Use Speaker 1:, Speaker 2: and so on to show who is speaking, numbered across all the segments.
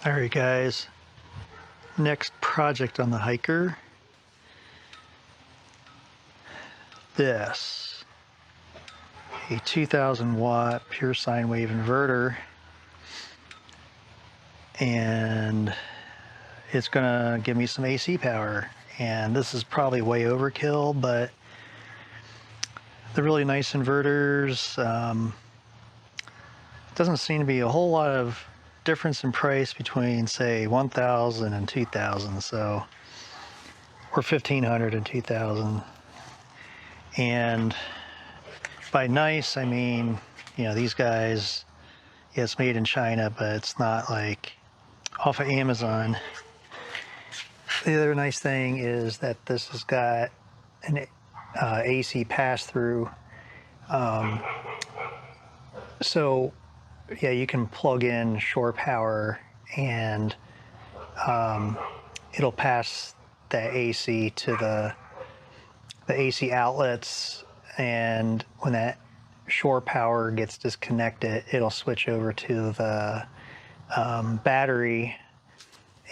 Speaker 1: Alright guys, next project on the hiker. This, a 2000 watt pure sine wave inverter, and it's gonna give me some AC power. And this is probably way overkill, but the really nice inverters, doesn't seem to be a whole lot of difference in price between, say, 1000 and 2000, so, or 1500 and 2000. And by nice, I mean, you know, these guys, yeah, it's made in China, but it's not like off of Amazon. The other nice thing is that this has got an AC pass-through. So yeah, you can plug in shore power and it'll pass the AC to the AC outlets, and when that shore power gets disconnected, it'll switch over to the battery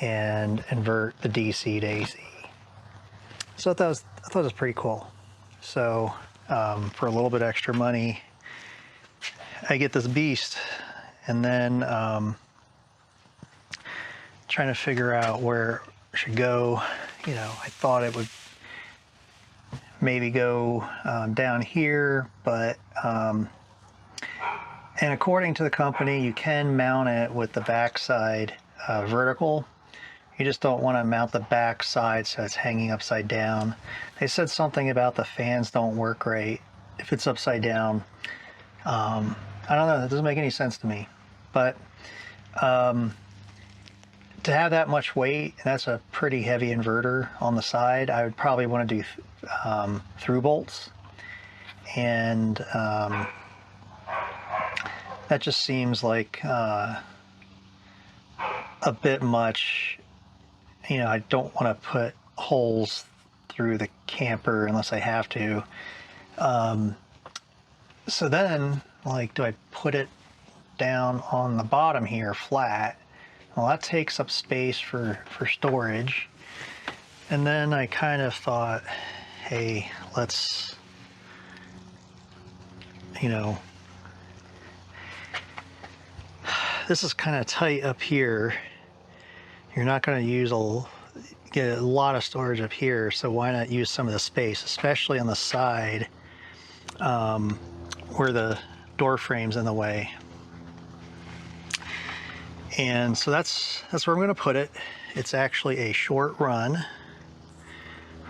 Speaker 1: and invert the DC to AC. So I thought it was pretty cool. So for a little bit extra money, I get this beast. And then trying to figure out where it should go. You know, I thought it would maybe go down here, but and according to the company, you can mount it with the backside vertical. You just don't want to mount the back side so it's hanging upside down. They said something about the fans don't work right if it's upside down. I don't know, that doesn't make any sense to me. But to have that much weight, and that's a pretty heavy inverter on the side, I would probably want to do through bolts. And that just seems like a bit much. You know, I don't want to put holes through the camper unless I have to. So then, like, do I put it down on the bottom here flat? Well, that takes up space for storage. And then I kind of thought, hey, let's, you know, this is kind of tight up here. You're not going to get a lot of storage up here, so why not use some of the space, especially on the side where the door frame's in the way. And so that's where I'm going to put it. It's actually a short run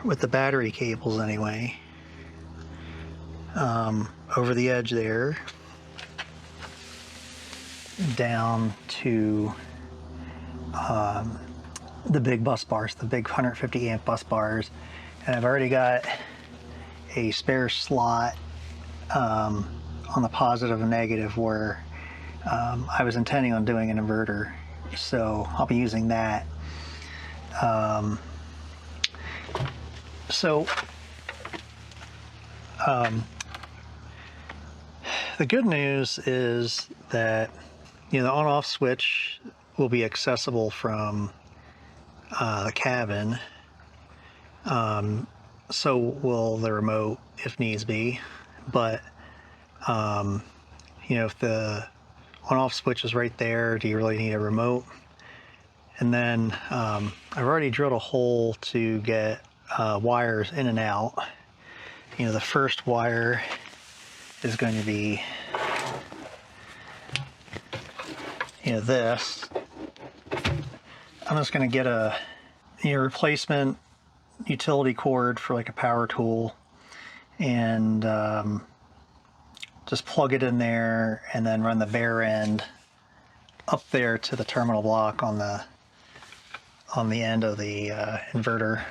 Speaker 1: with the battery cables anyway. Over the edge there, down to the big bus bars, the big 150 amp bus bars. And I've already got a spare slot on the positive and negative where I was intending on doing an inverter, so I'll be using that. The good news is that, you know, the on-off switch will be accessible from the cabin. So will the remote if needs be, but you know, if the on-off switch is right there, do you really need a remote? And then I've already drilled a hole to get wires in and out. You know, the first wire is going to be, you know, this. I'm just going to get a, you know, replacement utility cord for like a power tool, and just plug it in there and then run the bare end up there to the terminal block on the end of the inverter.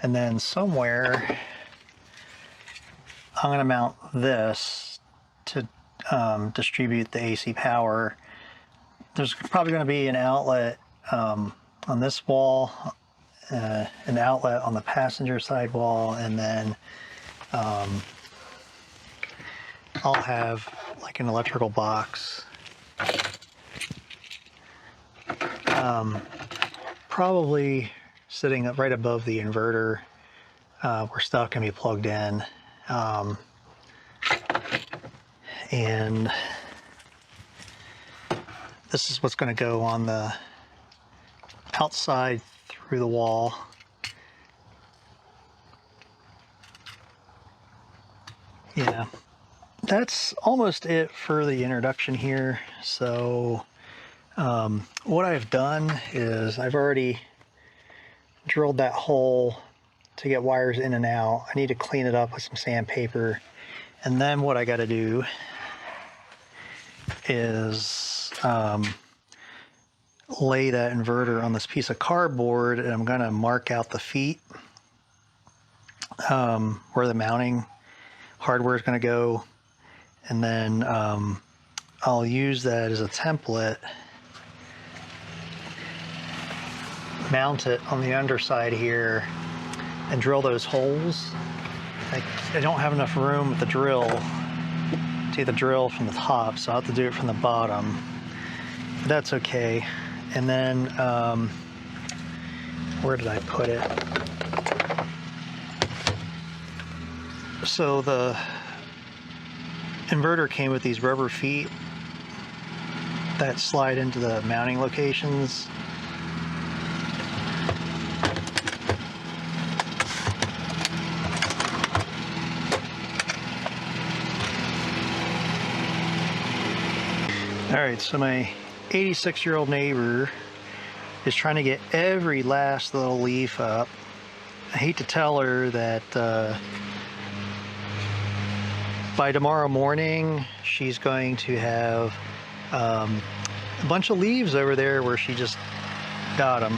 Speaker 1: And then somewhere I'm going to mount this to distribute the AC power. There's probably going to be an outlet on this wall, an outlet on the passenger side wall, and then I'll have like an electrical box probably sitting up right above the inverter where stuff can be plugged in. And this is what's going to go on the outside through the wall. Yeah, that's almost it for the introduction here. So what I've done is I've already drilled that hole to get wires in and out. I need to clean it up with some sandpaper. And then what I got to do is lay that inverter on this piece of cardboard, and I'm going to mark out the feet where the mounting hardware is going to go. And then I'll use that as a template, mount it on the underside here, and drill those holes. I don't have enough room with the drill to get the drill from the top, so I'll have to do it from the bottom. But that's okay. And then, where did I put it? So the inverter came with these rubber feet that slide into the mounting locations. All right, so my 86-year-old neighbor is trying to get every last little leaf up. I hate to tell her that by tomorrow morning she's going to have a bunch of leaves over there where she just got them.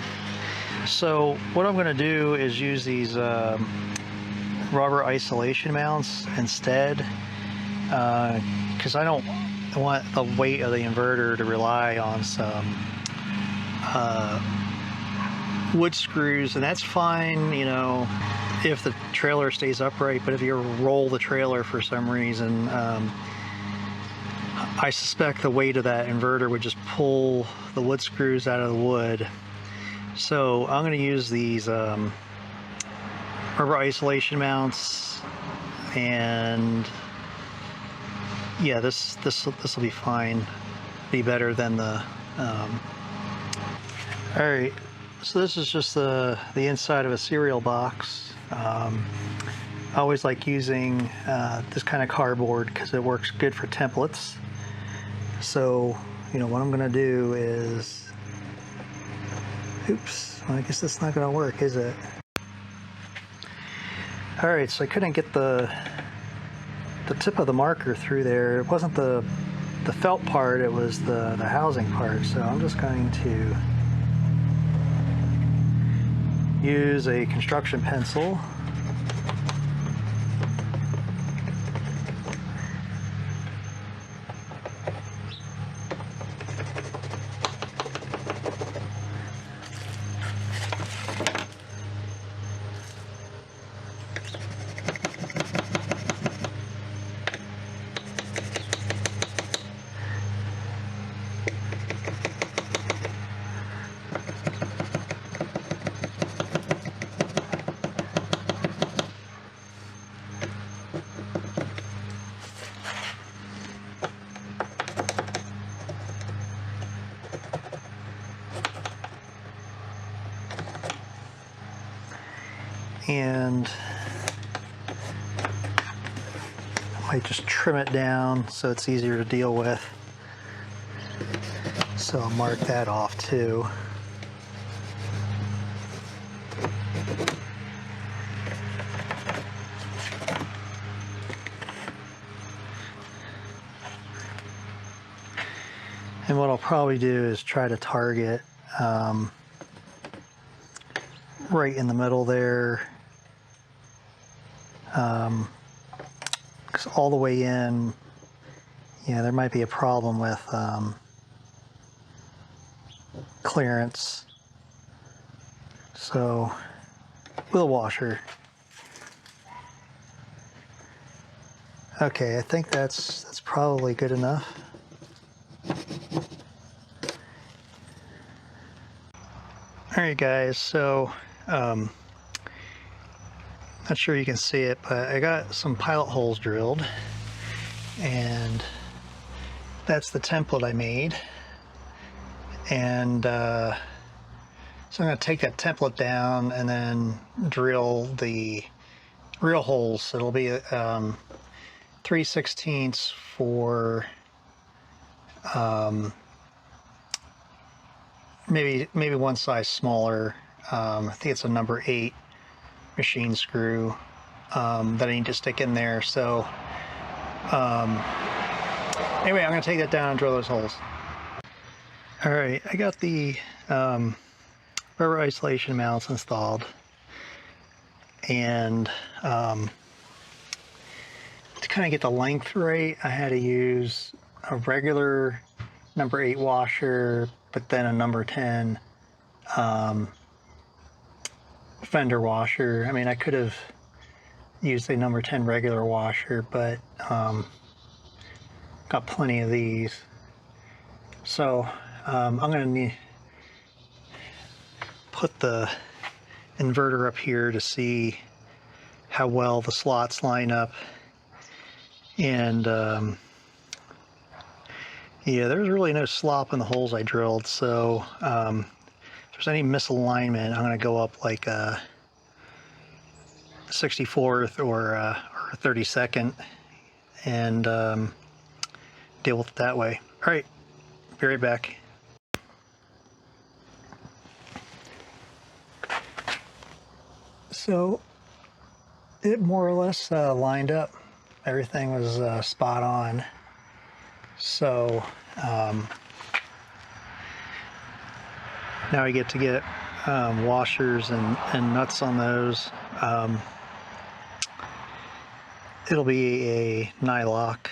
Speaker 1: So what I'm going to do is use these rubber isolation mounts instead, because I don't want the weight of the inverter to rely on some wood screws, and that's fine, you know, if the trailer stays upright. But if you roll the trailer for some reason, I suspect the weight of that inverter would just pull the wood screws out of the wood. So I'm going to use these rubber isolation mounts, and yeah, this will be fine. Be better than the. All right, so this is just the inside of a cereal box. I always like using this kind of cardboard because it works good for templates. So, you know, what I'm gonna do is, oops, well, I guess that's not gonna work, is it? All right, so I couldn't get the tip of the marker through there. It wasn't the felt part, it was the housing part. So I'm just going to use a construction pencil. And I might just trim it down so it's easier to deal with. So I'll mark that off too. And what I'll probably do is try to target right in the middle there. Because all the way in, yeah, there might be a problem with clearance. So, with a washer. Okay, I think that's probably good enough. Alright guys, so not sure you can see it, but I got some pilot holes drilled, and that's the template I made. And so I'm going to take that template down and then drill the real holes. So it'll be 3/16 for maybe one size smaller. I think it's a number 8 machine screw that I need to stick in there. So anyway, I'm going to take that down and drill those holes. Alright, I got the rubber isolation mounts installed, and to kind of get the length right, I had to use a regular number 8 washer, but then a number 10 fender washer. I mean, I could have used a number 10 regular washer, but got plenty of these. So I'm going to put the inverter up here to see how well the slots line up. And yeah, there's really no slop in the holes I drilled, so if there's any misalignment, I'm going to go up like a 64th or a 32nd and deal with it that way. All right, be right back. So it more or less lined up. Everything was spot on. So now I get to get washers and nuts on those. It'll be a nylock